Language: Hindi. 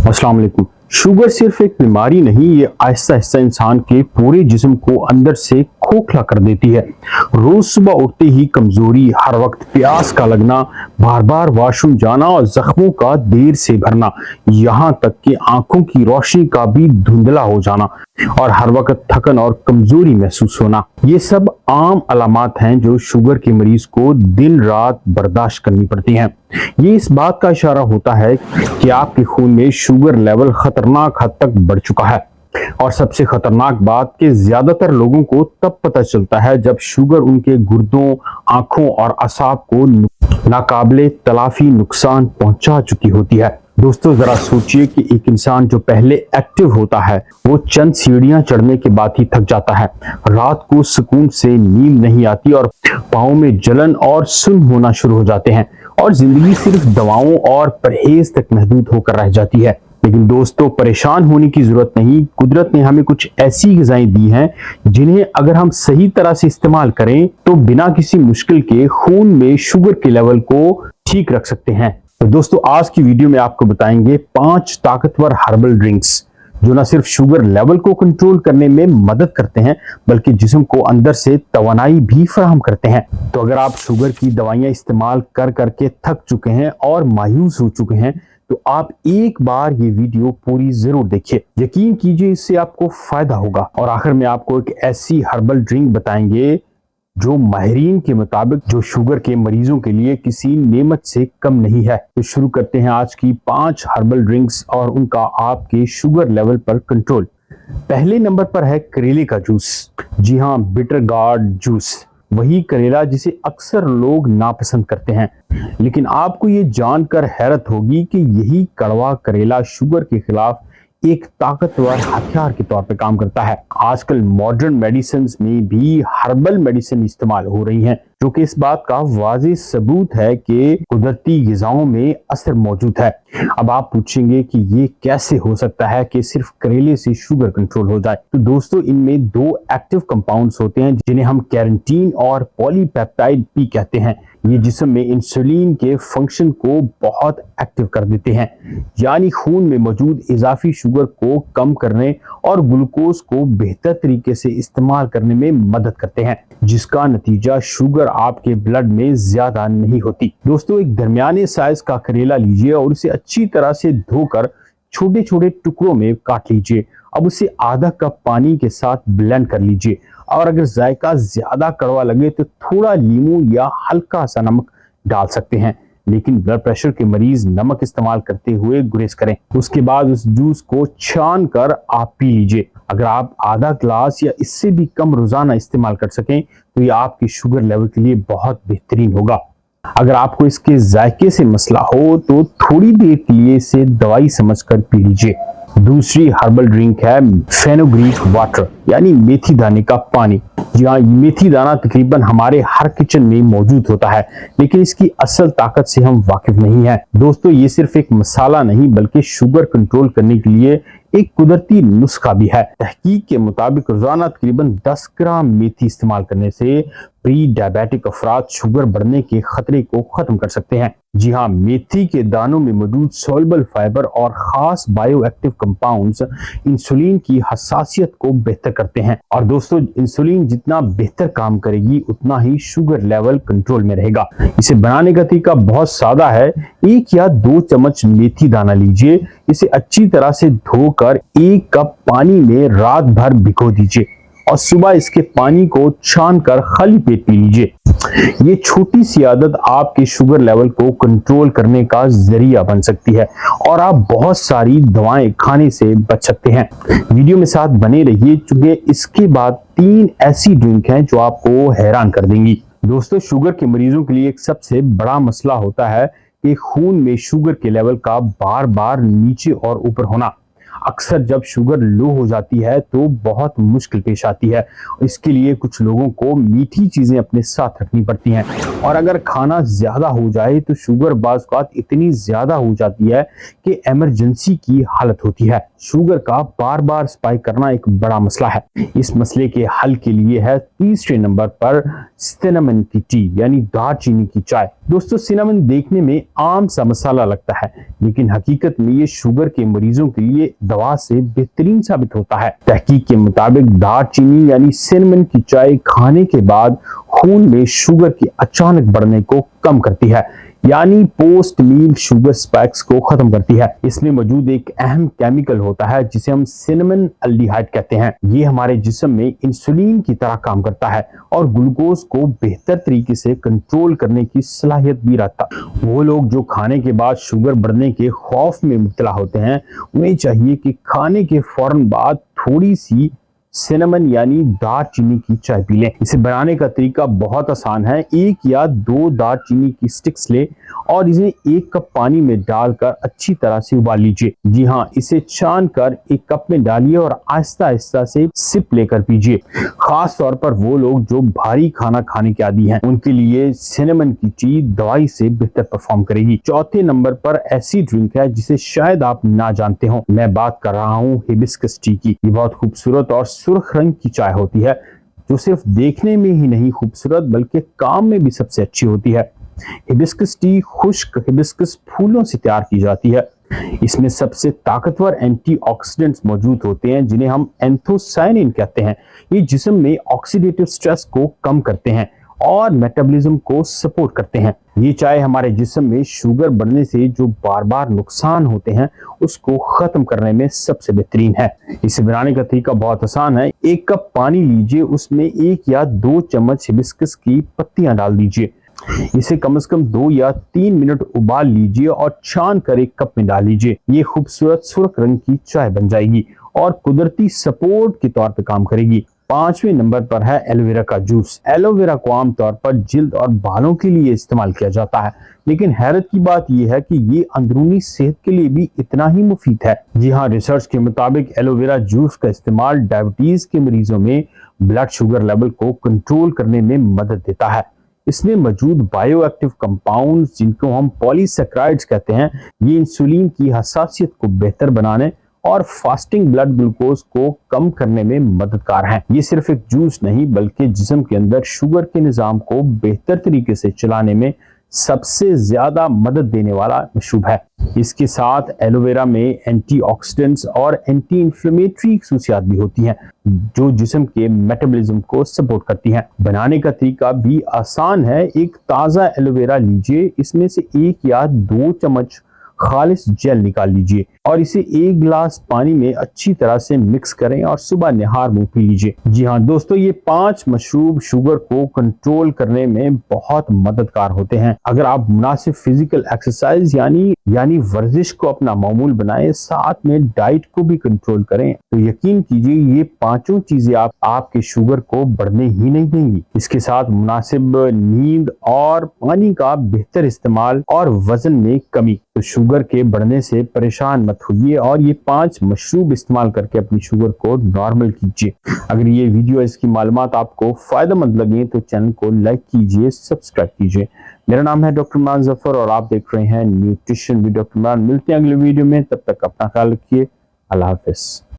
अस्सलाम वालेकुम। शुगर सिर्फ एक बीमारी नहीं, ये आहिस्ता आहिस्ता इंसान के पूरे जिस्म को अंदर से खोखला कर देती है। रोज सुबह उठते ही कमजोरी, हर वक्त प्यास का लगना, बार बार वॉशरूम जाना और जख्मों का देर से भरना, यहाँ तक कि आंखों की रोशनी का भी धुंधला हो जाना और हर वक्त थकन और कमजोरी महसूस होना, ये सब आम अलामात हैं जो शुगर के मरीज को दिन रात बर्दाश्त करनी पड़ती हैं। ये इस बात का इशारा होता है कि आपके खून में शुगर लेवल खतरनाक हद तक बढ़ चुका है। और सबसे खतरनाक बात कि ज्यादातर लोगों को तब पता चलता है जब शुगर उनके गुर्दों, आंखों और असाब को नाकाबिले तलाफी नुकसान पहुंचा चुकी होती है। दोस्तों, जरा सोचिए कि एक इंसान जो पहले एक्टिव होता है वो चंद सीढ़ियां चढ़ने के बाद ही थक जाता है, रात को सुकून से नींद नहीं आती और पाँव में जलन और सुन्न होना शुरू हो जाते हैं और जिंदगी सिर्फ दवाओं और परहेज तक महदूद होकर रह जाती है। लेकिन दोस्तों, परेशान होने की जरूरत नहीं। कुदरत ने हमें कुछ ऐसी ग़िज़ाएं दी हैं जिन्हें अगर हम सही तरह से इस्तेमाल करें तो बिना किसी मुश्किल के खून में शुगर के लेवल को ठीक रख सकते हैं। तो दोस्तों, आज की वीडियो में आपको बताएंगे 5 ताकतवर हर्बल ड्रिंक्स जो न सिर्फ शुगर लेवल को कंट्रोल करने में मदद करते हैं बल्कि जिस्म को अंदर से तवानाई भी फराहम करते हैं। तो अगर आप शुगर की दवाइयां इस्तेमाल कर करके थक चुके हैं और मायूस हो चुके हैं तो आप एक बार ये वीडियो पूरी जरूर देखिए। यकीन कीजिए, इससे आपको फायदा होगा। और आखिर में आपको एक ऐसी हर्बल ड्रिंक बताएंगे जो माहिरीन के मुताबिक जो शुगर के मरीजों के लिए किसी नेमत से कम नहीं है। तो शुरू करते हैं आज की 5 हर्बल ड्रिंक्स और उनका आपके शुगर लेवल पर कंट्रोल। पहले नंबर पर है करेले का जूस। जी हाँ, बिटर गार्ड जूस, वही करेला जिसे अक्सर लोग नापसंद करते हैं। लेकिन आपको ये जानकर हैरत होगी कि यही कड़वा करेला शुगर के खिलाफ एक ताकतवर हथियार के तौर पर काम करता है। आजकल मॉडर्न मेडिसिन में भी हर्बल मेडिसिन इस्तेमाल हो रही हैं, जो कि इस बात का वाज़ेह सबूत है कि कुदरती ग़िज़ाओं में असर मौजूद है। अब आप पूछेंगे कि ये कैसे हो सकता है कि सिर्फ करेले से शुगर कंट्रोल हो जाए। तो दोस्तों, इनमें 2 एक्टिव कंपाउंड्स होते हैं जिन्हें हम कैरेंटीन और पॉलीपेप्टाइड पी कहते हैं। ये जिस्म में इंसुलिन के फंक्शन को बहुत एक्टिव कर देते हैं, यानी खून में मौजूद इजाफी शुगर को कम करने और ग्लूकोज को बेहतर तरीके से इस्तेमाल करने में मदद करते हैं, जिसका नतीजा शुगर आपके ब्लड में ज्यादा नहीं होती। दोस्तों, एक दरमियाने साइज का करेला लीजिए और उसे अच्छी तरह से धोकर छोटे छोटे टुकड़ों में काट लीजिए। अब उसे आधा कप पानी के साथ ब्लेंड कर लीजिए और अगर जायका ज्यादा कड़वा लगे तो थोड़ा नींबू या हल्का सा नमक डाल सकते हैं, लेकिन ब्लड प्रेशर के मरीज नमक इस्तेमाल करते हुए गुरेज करें। उसके बाद उस जूस को छान कर आप पी लीजिए। अगर आप आधा ग्लास या इससे भी कम रोजाना इस्तेमाल कर सकें तो ये आपकी शुगर लेवल के लिए बहुत बेहतरीन होगा। अगर आपको इसके जायके से मसला हो तो थोड़ी देर के लिए इसे दवाई समझकर पी लीजिए। दूसरी हर्बल ड्रिंक है फेनुग्रीक वाटर, यानी मेथी दाने का पानी। जी हाँ, मेथी दाना तकरीबन हमारे हर किचन में मौजूद होता है, लेकिन इसकी असल ताकत से हम वाकिफ नहीं है। दोस्तों, ये सिर्फ एक मसाला नहीं बल्कि शुगर कंट्रोल करने के लिए एक कुदरती नुस्खा भी है। तहकीक के मुताबिक रोजाना तकरीबन 10 ग्राम मेथी इस्तेमाल करने से प्री डायबिटिक अफराद शुगर बढ़ने के खतरे को खत्म कर सकते हैं। जी हाँ, मेथी के दानों में मौजूद सोलबल फाइबर और खास बायो एक्टिव कंपाउंड्स इंसुलिन की हसासियत को बेहतर करते हैं। और दोस्तों, इंसुलिन जितना बेहतर काम करेगी उतना ही शुगर लेवल कंट्रोल में रहेगा। इसे बनाने का तरीका बहुत सादा है। 1 या 2 चम्मच मेथी दाना लीजिए, इसे अच्छी तरह से धोकर 1 कप पानी में रात भर भिगो दीजिए और सुबह इसके पानी को छानकर खाली पेट पी लीजिए। ये छोटी सी आदत आपके शुगर लेवल को कंट्रोल करने का जरिया बन सकती है और आप बहुत सारी दवाएं खाने से बच सकते हैं। वीडियो में साथ बने रहिए, क्योंकि इसके बाद 3 ऐसी ड्रिंक हैं जो आपको हैरान कर देंगी। दोस्तों, शुगर के मरीजों के लिए एक सबसे बड़ा मसला होता है कि खून में शुगर के लेवल का बार बार नीचे और ऊपर होना। अक्सर जब शुगर लो हो जाती है तो बहुत मुश्किल पेश आती है। इसके लिए कुछ लोगों को मीठी चीजें अपने साथ रखनी पड़ती हैं और अगर खाना ज्यादा हो जाए तो शुगर बाज़ औक़ात इतनी ज्यादा हो जाती है कि इमरजेंसी की हालत होती है। शुगर का बार बार स्पाइक करना एक बड़ा मसला है। इस मसले के हल के लिए है तीसरे नंबर पर सिनेमन की टी यानी दालचीनी की चाय। दोस्तों, सिनेमन देखने में आम सा मसाला लगता है लेकिन हकीकत में ये शुगर के मरीजों के लिए दवा से बेहतरीन साबित होता है। तहकीक के मुताबिक दालचीनी यानी सिनेमन की चाय खाने के बाद खून में शुगर के अचानक बढ़ने को कम करती है यानी पोस्ट मील शुगर स्पाइक्स को खत्म करती है। इसमें मौजूद एक अहम केमिकल होता है जिसे हम सिनेमन अल्डिहाइड कहते हैं। ये हमारे जिस्म में इंसुलिन की तरह काम करता है और ग्लूकोज को बेहतर तरीके से कंट्रोल करने की सलाहियत भी रखता है। वो लोग जो खाने के बाद शुगर बढ़ने के खौफ में मुब्तला होते हैं उन्हें चाहिए कि खाने के फौरन बाद थोड़ी सी सिनेमन यानी दालचीनी की चाय पी लें। इसे बनाने का तरीका बहुत आसान है। 1 या 2 दालचीनी की स्टिक्स ले और इसे 1 कप पानी में डालकर अच्छी तरह से उबाल लीजिए। जी हाँ, इसे छान कर 1 कप में डालिए और आहिस्ता आहिस्ता से सिप लेकर पीजिए। खास तौर पर वो लोग जो भारी खाना खाने के आदी हैं उनके लिए सिनेमन की टी दवाई से बेहतर परफॉर्म करेगी। चौथे नंबर पर ऐसी ड्रिंक है जिसे शायद आप ना जानते हो। मैं बात कर रहा हूँ हिबिस्कस टी की। ये बहुत खूबसूरत और सुर्ख रंग की चाय होती है जो सिर्फ देखने में ही नहीं खूबसूरत बल्कि काम में भी सबसे अच्छी होती है। हिबिस्कस टी खुश्क हिबिस्कस फूलों से तैयार की जाती है। इसमें सबसे ताकतवर एंटीऑक्सीडेंट्स मौजूद होते हैं जिन्हें हम एंथोसायनिन कहते हैं। ये जिस्म में ऑक्सीडेटिव स्ट्रेस को कम करते हैं और मेटाबॉलिज्म को सपोर्ट करते हैं। ये चाय हमारे जिस्म में शुगर बढ़ने से जो बार बार नुकसान होते हैं उसको खत्म करने में सबसे बेहतरीन है। इसे बनाने का तरीका बहुत आसान है। 1 कप पानी लीजिए, उसमें 1 या 2 चम्मच हिबिस्कस की पत्तियां डाल दीजिए। इसे कम से कम 2 या 3 मिनट उबाल लीजिए और छान कर 1 कप में डाल लीजिए। ये खूबसूरत सुर्ख रंग की चाय बन जाएगी और कुदरती सपोर्ट के तौर पर काम करेगी। 5वें नंबर पर है एलोवेरा का जूस। एलोवेरा को आमतौर पर जिल्द और बालों के लिए इस्तेमाल किया जाता है लेकिन हैरत की बात यह है कि ये अंदरूनी सेहत के लिए भी इतना ही मुफीद है। जी हाँ, रिसर्च के मुताबिक एलोवेरा जूस का इस्तेमाल डायबिटीज के मरीजों में ब्लड शुगर लेवल को कंट्रोल करने में मदद देता है। इसमें मौजूद बायोएक्टिव कंपाउंड जिनको हम पॉलीसैकेराइड्स कहते हैं, ये इंसुलिन की हसासियत को बेहतर बनाने और फास्टिंग ब्लड ग्लूकोज को कम करने में मददगार हैं। ये सिर्फ एक जूस नहीं बल्कि जिस्म के अंदर शुगर के निजाम को बेहतर तरीके से चलाने में सबसे ज्यादा मदद देने वाला मशरूब है। इसके साथ एलोवेरा में एंटीऑक्सीडेंट्स और एंटी इंफ्लेमेटरी खसूसियात भी होती हैं जो जिस्म के मेटाबॉलिज्म को सपोर्ट करती हैं। बनाने का तरीका भी आसान है। एक ताज़ा एलोवेरा लीजिए, इसमें से 1 या 2 चम्मच खालिस जेल निकाल लीजिए और इसे 1 गिलास पानी में अच्छी तरह से मिक्स करें और सुबह निहार मुंह पी लीजिए। जी हाँ दोस्तों, ये 5 मशरूब शुगर को कंट्रोल करने में बहुत मददगार होते हैं। अगर आप मुनासिब फिजिकल एक्सरसाइज यानी वर्जिश को अपना मामूल बनाएं, साथ में डाइट को भी कंट्रोल करें, तो यकीन कीजिए ये 5 चीजें आपके शुगर को बढ़ने ही नहीं देंगी। इसके साथ मुनासिब नींद और पानी का बेहतर इस्तेमाल और वजन में कमी। तो शुगर के बढ़ने से परेशान मत होइए और ये 5 मशरूब इस्तेमाल करके अपनी शुगर को नॉर्मल कीजिए। अगर ये वीडियो इसकी मालूमात आपको फायदेमंद लगे तो चैनल को लाइक कीजिए, सब्सक्राइब कीजिए। मेरा नाम है डॉक्टर इमरान जफर और आप देख रहे हैं न्यूट्रिशन विद डॉक्टर इमरान। मिलते हैं अगले वीडियो में, तब तक अपना ख्याल रखिए। अल्लाह हाफिज।